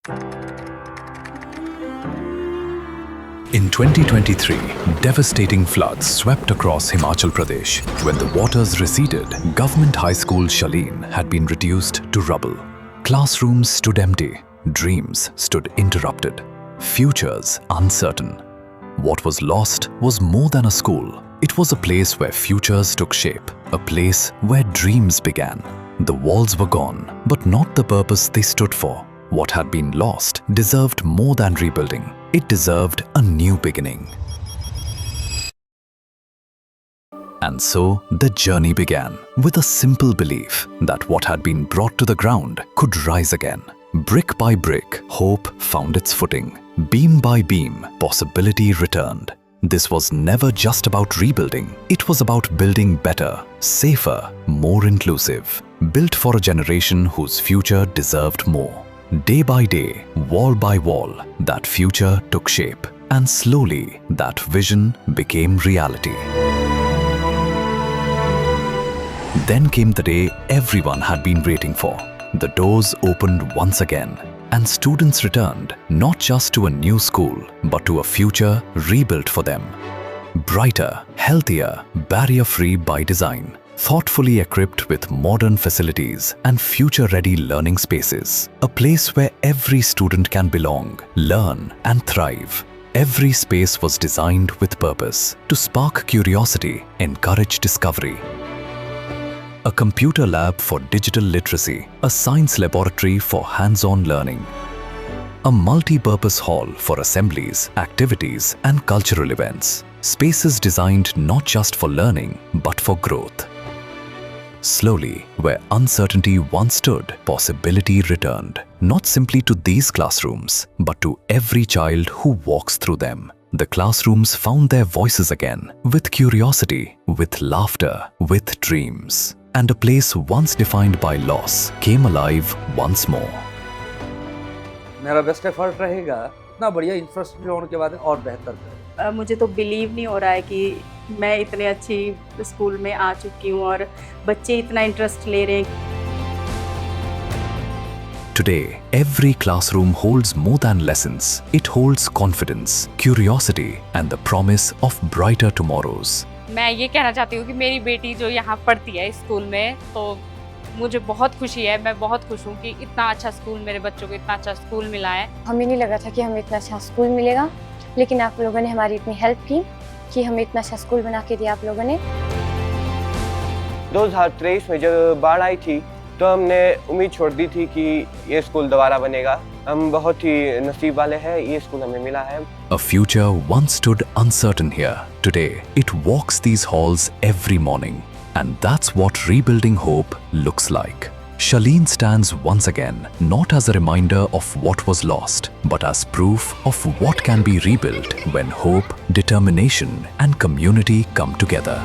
In 2023, devastating floods swept across Himachal Pradesh. When the waters receded, Government High School Shaleen had been reduced to rubble. Classrooms stood empty, dreams stood interrupted, futures uncertain. What was lost was more than a school. It was a place where futures took shape, a place where dreams began. The walls were gone, but not the purpose they stood for. What had been lost deserved more than rebuilding. It deserved a new beginning. And so the journey began with a simple belief that what had been brought to the ground could rise again. Brick by brick, hope found its footing. Beam by beam, possibility returned. This was never just about rebuilding. It was about building better, safer, more inclusive. Built for a generation whose future deserved more. Day by day, wall by wall, that future took shape. And slowly, that vision became reality. Then came the day everyone had been waiting for. The doors opened once again, and students returned not just to a new school, but to a future rebuilt for them. Brighter, healthier, barrier-free by design, thoughtfully equipped with modern facilities and future-ready learning spaces. A place where every student can belong, learn, and thrive. Every space was designed with purpose to spark curiosity, encourage discovery. A computer lab for digital literacy, a science laboratory for hands-on learning, a multi-purpose hall for assemblies, activities, and cultural events. Spaces designed not just for learning, but for growth. Slowly, where uncertainty once stood, possibility returned. Not simply to these classrooms, but to every child who walks through them. The classrooms found their voices again, with curiosity, with laughter, with dreams. And a place once defined by loss came alive once more. मेरा best effort रहेगा इतना बढ़िया infrastructure होने के बाद और बेहतर करें। मुझे तो बिलीव नहीं हो रहा है कि मैं इतने अच्छी स्कूल में आ चुकी हूँ और बच्चे इतना इंटरेस्ट ले रहे हैं। Today, every classroom holds more than lessons. It holds confidence, curiosity, and the promise of brighter tomorrows. मैं ये कहना चाहती हूँ कि मेरी बेटी जो यहाँ पढ़ती है इस स्कूल में, तो मुझे बहुत खुशी है। मैं बहुत खुश हूँ कि इतना अच्छा स्कूल, मेरे बच्चों को इतना अच्छा स्कूल मिला है। हमें नहीं लगा था कि हमें इतना अच्छा स्कूल मिलेगा, लेकिन आप लोगों ने हमारी इतनी हेल्प की कि हमें इतना अच्छा स्कूल बना के दिया आप लोगों ने। 2023 में जब बाढ़ आई थी तो हमने उम्मीद छोड़ दी थी कि ये स्कूल दोबारा बनेगा। हम बहुत ही नसीब वाले हैं, ये स्कूल हमें मिला है। A future once stood uncertain here. Today, it walks these halls every morning. And that's what rebuilding hope looks like. Shaleen stands once again, not as a reminder of what was lost, but as proof of what can be rebuilt when hope, determination, and community come together.